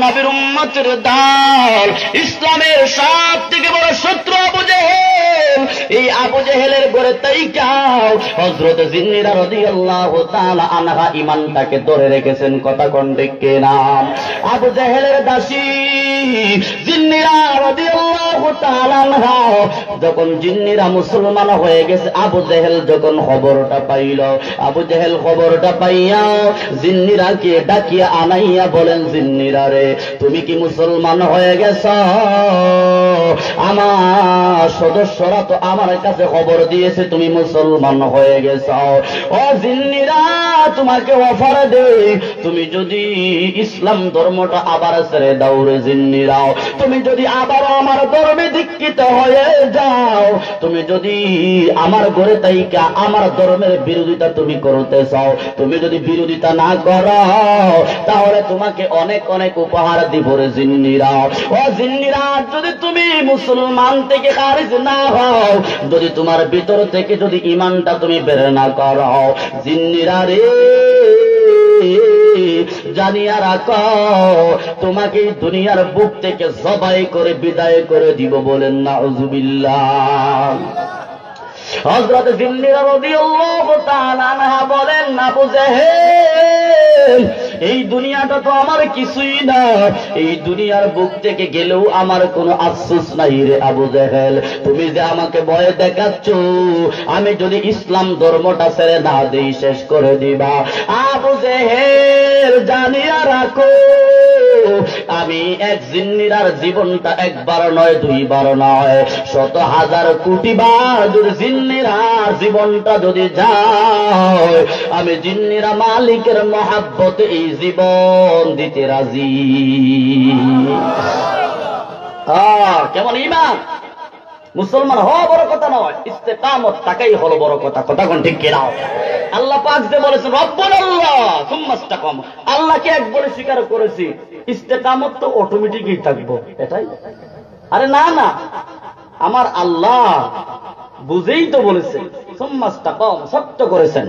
নবীর উম্মতের দল, ইসলামের সব থেকে বড় শত্রু আবু জেহেল। এই আবু জেহেলের ঘরে তাইকাও হযরত জিন্নিরা রাদিয়াল্লাহু তাআলা আনহা ঈমানটাকে ধরে রেখেছেন। কথা কোন ঠিক কিনা? আবু জেহেলের দাসী জিন্নিরা রাদিয়াল্লাহু তাআলা আনহা যখন জিন্নিরা মুসলমান হয়ে গেছে, আবু জেহেল যখন খবরটা পাইল, আবু জেহেল খবরটা পাইয়া জিন্নিরাকে ডাকিয়া আনাইয়া বলেন, জিন্নিরা রে, তুমি কি মুসলমান হয়ে গেছ? আমার সদস্যরা তো আমার কাছে খবর দিয়েছে তুমি মুসলমান হয়ে গেছ। ও জিন্নিরা, তোমাকে অফার দে, তুমি যদি ইসলাম ধর্মটা আবার ছেড়ে দাও রে জিন্নিরাও, তুমি যদি আবার আমার ধর্মে দীক্ষিত হয়ে যাও, তুমি যদি আমার ঘরে তাইকা আমার ধর্মের বিরোধিতা তুমি করতে চাও, তুমি যদি বিরোধিতা না করো, তাহলে তোমাকে অনেক অনেক উপহার দিব রে জিন্নিরা। ও জিন্নিরা, যদি তুমি মুসলমান থেকে খারিজ না হও, যদি তোমার ভিতর থেকে যদি ঈমানটা তুমি বের না করো, জিন্নিরা রে, জানিয়া রাখো তোমাকে দুনিয়ার বুক থেকে জবাই করে বিদায় করে দিব। বলেন নাউজুবিল্লাহ। হযরত জিন্নিরা রাদিয়াল্লাহু তাআলা আনহা বলেন, আবু জেহেল, এই দুনিয়াটা তো আমার কিছুই না, এই দুনিয়ার বুক থেকে গেলেও আমার কোনো আফসোস নাই রে আবু জেহেল। তুমি যে আমাকে ভয় দেখাচ্ছ, আমি যদি ইসলাম ধর্মটা ছেড়ে না দেই শেষ করে দিবা। আবু জেহেল, জানিয়া রাখো আমি এক জিন্নিরার জীবনটা একবার নয়, দুইবার নয়, শত হাজার কোটি বার যদি জিন্নিরার জীবনটা যদি যায়, আমি জিন্নিরা মালিকের মহাব্বতে এই জীবন দিতে রাজি। কেমন ঈমান! মুসলমান হওয়া বড় কথা নয়, ইস্তেকামত টাকাই হলো বড় কথা। কথা কোন ঠিক কিনা? আল্লাহ পাক যে বলেছেন রব্বুল আল্লাহ সুম্মা ইস্তাকাম, আল্লাহকে এক বলে স্বীকার করেছি, ইস্তেকামত তো অটোমেটিকই থাকবো, এটাই। আরে না না, আমার আল্লাহ বুঝেই তো বলেছে সুম্মা ইস্তাকাম, সত্য করেছেন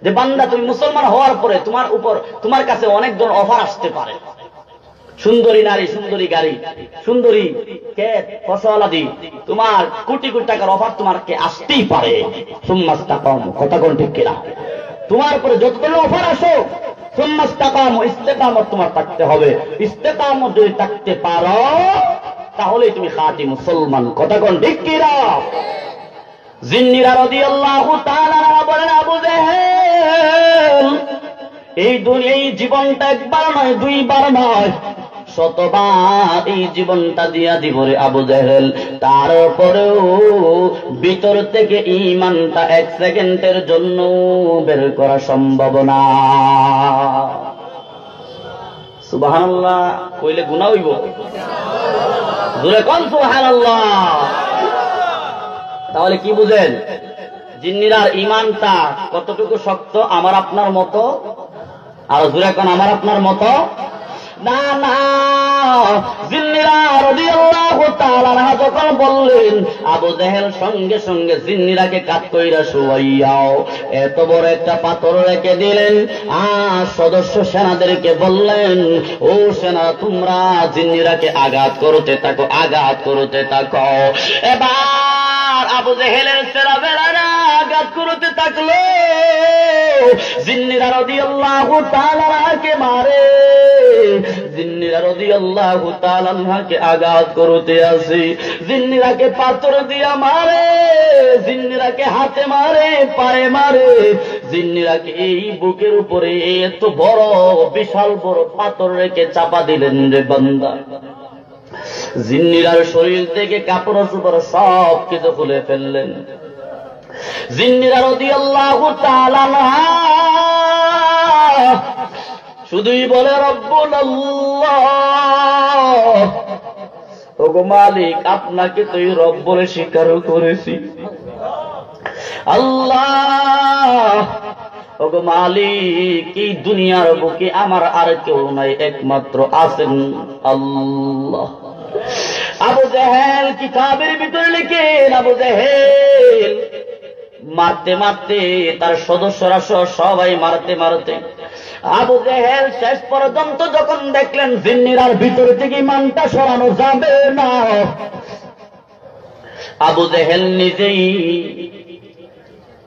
যে বান্দা তুমি মুসলমান হওয়ার পরে তোমার উপর, তোমার কাছে অনেক ধরনের অফার আসতে পারে। সুন্দরী নারী, সুন্দরী গাড়ি, সুন্দরী ক্ষেত ফসলাদি, তোমার কোটি কোটি টাকার অফার তোমাকে আসতেই পারে। সুম্মা ইস্তাকাম, কথা কোন ঠিক কিনা? তোমার উপরে যত ধরনের অফার আসো, সুম্মা ইস্তাকাম, ইস্তেকামত তোমার থাকতে হবে। ইস্তেকামত যদি থাকতে পারো, তাহলেই তুমি খাঁটি মুসলমান। কথা কোন ঠিক কিনা? জিন্নিরা রাদিয়াল্লাহু তাআলা বলেন, আবু জেহেল, এই জীবনটা একবার নয়, দুইবার নয়, শতবার এই জীবনটা দিয়া দিব রে আবু জেহেল। তারপরেও ভিতর থেকে ঈমানটা এক সেকেন্ডের জন্য বের করা সম্ভব না। সুবহানাল্লাহ কইলে গুনাহ হইব? জোরে কোন সুবহানাল্লাহ। তাহলে কি বুঝেন? জিন্নিরার ঈমানটা কতটুকু শক্ত? আমার আপনার মতো? আর জোরে কোন আমার আপনার মতো না। না, জিন্নিরা রাদিয়াল্লাহু তাআলা যখন বললেন, আবু জেহেল সঙ্গে সঙ্গে জিন্নিরাকে কাত কইরা শুয়াইয়াও এত বড় একটা পাথর রেখে দিলেন। আর সদস্য সেনাদেরকে বললেন, ও সেনা, তোমরা জিন্নিরাকে আঘাত করতে থাকো, আঘাত করতে থাকো। এবার আবু জেহেলের সেনাবেলারা আঘাত করতে থাকলো, জিন্নিরা রাদিয়াল্লাহু তাআলাকে মারে, জিন্নিরা রাদিয়াল্লাহু তাআলাকে আঘাত করতে আসে, জিন্নিরাকে পাথর দিয়া মারে, জিন্নিরাকে হাতে মারে, পায়ে মারে, জিন্নিরাকে এই বুকের উপরে এত বড় বিশাল বড় পাথর রেখে চাপা দিলেন রে বান্দা। জিন্নিরার শরীর থেকে কাপড় চোপড় সব কিছু খুলে ফেললেন। জিন্নিরা রাদিয়াল্লাহু তাআলা শুধুই বলে রব্বুল আল্লাহ, ওগো মালিক, আপনাকে তো এই রব বলে স্বীকার করেছি। আল্লাহ, ওগো মালিক, এই দুনিয়ার বুকে আমার আর কেউ নাই, একমাত্র আছেন আল্লাহ। আবু জেহেল কিতাবের ভিতরে লিখেন, আবু জেহেল মারতে মারতে তার সদস্যরা সবাই মারতে মারতে আবু জেহেল শেষ পর্যন্ত যখন দেখলেন জিন্নিরার ভিতর থেকে ইমানটা সরানো যাবে না, আবু জেহেল নিজেই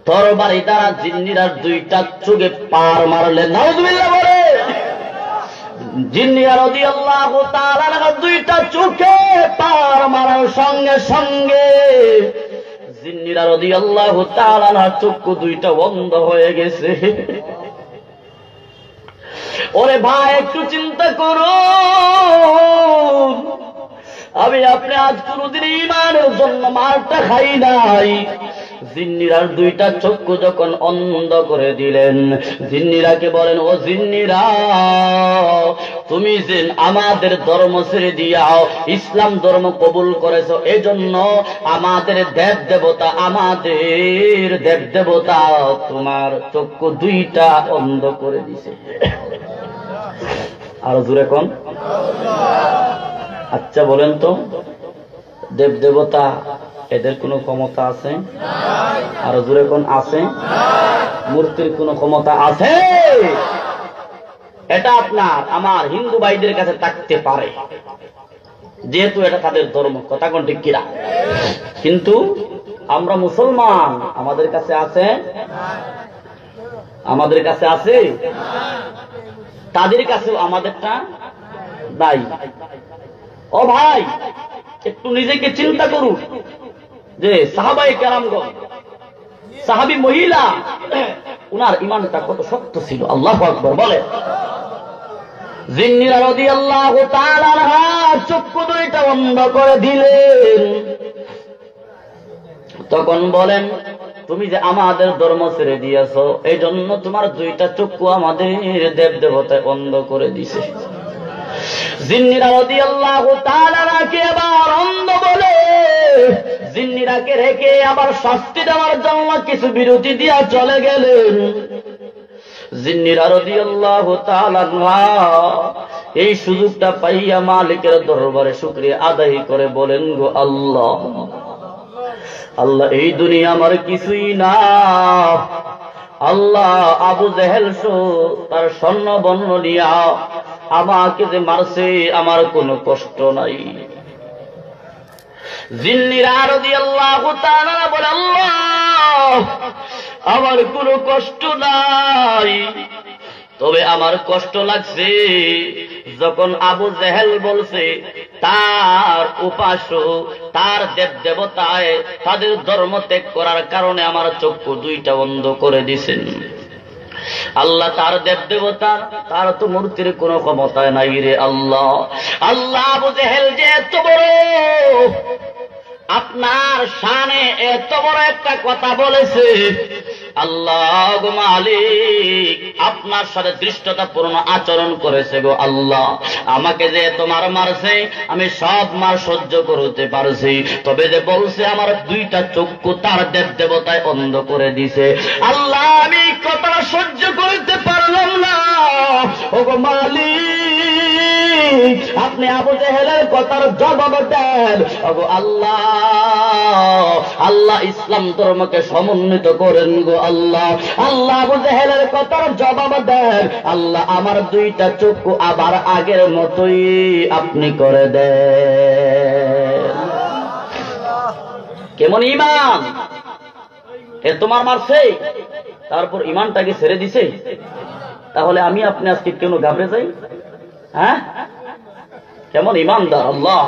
তরবারি দ্বারা জিন্নিরার দুইটা চোখে পার মারলেন। নাউযুবিল্লাহ বলে। জিন্নিরা রাদিয়াল্লাহু তাআলা দুইটা চোখে পার মারার সঙ্গে সঙ্গে জিন্নিরা রাদিয়াল্লাহু তাআলা চক্ষু দুইটা বন্ধ হয়ে গেছে। ওরে ভাই একটু চিন্তা করুন, আমি আপনি আজ কোনদিন ঈমানের জন্য মারটা খাই নাই। জিন্নিরার দুইটা চক্ষু যখন অন্ধ করে দিলেন, জিন্নিরাকে বলেন, ও জিন্নিরা, তুমি যে আমাদের ধর্ম ছেড়ে দিয়াও ইসলাম ধর্ম কবুল করেছো, এজন্য আমাদের দেব দেবতা তোমার চক্ষু দুইটা অন্ধ করে দিছে। আরো জোরে কোন? আচ্ছা বলেন তো, দেব দেবতা এদের কোনো ক্ষমতা আছে? আরো জোরে কোন? আছে? মূর্তির কোনো ক্ষমতা আছে? এটা আপনার আমার হিন্দু ভাইদের কাছে থাকতে পারে, যেহেতু এটা তাদের ধর্ম, কথা কোন ঠিক কিনা? কিন্তু আমরা মুসলমান, আমাদের কাছে আছে? আমাদের কাছে আছে? তাদের কাছেও আমাদেরটা নাই। ও ভাই, একটু নিজেকে চিন্তা করুন যে সাহাবায়ে কেরামগণ, সাহাবী মহিলা, উনার ঈমানটা কত শক্ত ছিল। আল্লাহু আকবার বলে। জিন্নিরা রাদিয়াল্লাহু তাআলা চক্ষু দুইটা বন্ধ করে দিলেন। তখন বলেন, তুমি যে আমাদের ধর্ম ছেড়ে দিয়েছো, এই জন্য তোমার দুইটা চক্ষু আমাদের দেব দেবতায় বন্ধ করে দিছে। জিন্নিরা রাদিয়াল্লাহু তাআলাকে আবার অন্ধ বলে জিন্নিরাকে রেখে আবার শাস্তি দেওয়ার জন্য কিছু বিরতি দিয়া চলে গেলেন। জিন্নিরা রাদিয়াল্লাহু তাআলা এই সুযোগটা পাইয়া মালিকের দরবারে শুকরিয়া আদায় করে বলেন, গো আল্লাহ, আল্লাহ এই দুনিয়া আমার কিছুই না। আল্লাহ আবু জেহেল তার স্বর্ণ বর্ণ নিয়া আমাকে যে মারছে, আমার কোনো কষ্ট নাই। জিন্নিরা রাদিয়াল্লাহু তাআলা বলে, আল্লাহ আমার কোনো কষ্ট নাই, তবে আমার কষ্ট লাগছে যখন আবু জেহেল বলছে তার উপাস্য, তার দেব দেবতায় তাদের ধর্ম ত্যাগ করার কারণে আমার চক্ষু দুইটা বন্ধ করে দিছেন। আল্লাহ তার দেব দেবতা, তার তো মূর্তির কোনো ক্ষমতায় নাই রে আল্লাহ। আল্লাহ আবু জেহেল যে এত বড় আপনার শানে এত বড় একটা কথা বলেছে, আল্লাহ গো মালিক আপনার সাথে দৃষ্টতাপূর্ণ আচরণ করেছে গো আল্লাহ। আমাকে যে তোমার মারছে আমি সব মার সহ্য করতে পারছি, তবে যে বলছে আমার দুইটা চক্ষু তার দেব দেবতায় অন্ধ করে দিছে, আল্লাহ আমি কথাটা সহ্য করতে পারলাম না। ও গো মালিক আপনি আবু জেহেলের কথার জবাব দেন। ও গো আল্লাহ, আল্লাহ ইসলাম ধর্মকে সমন্বিত করেন গো আল্লাহ। আল্লাহ আবু জেহেলের কথার জবাব দেন। আল্লাহ আমার দুইটা চক্ষু আবার আগের মতোই আপনি করে দেন। কেমন ঈমান! এ তোমার মারছে, তারপর ঈমানটাকে ছেড়ে দিছে। তাহলে আমি আপনি আজকে কেন ঘাবড়ে যাই? হ্যাঁ, কেমন ঈমানদার! আল্লাহ,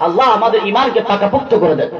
আল্লাহ আমাদের ঈমানকে পাকাপোক্ত করে দেন।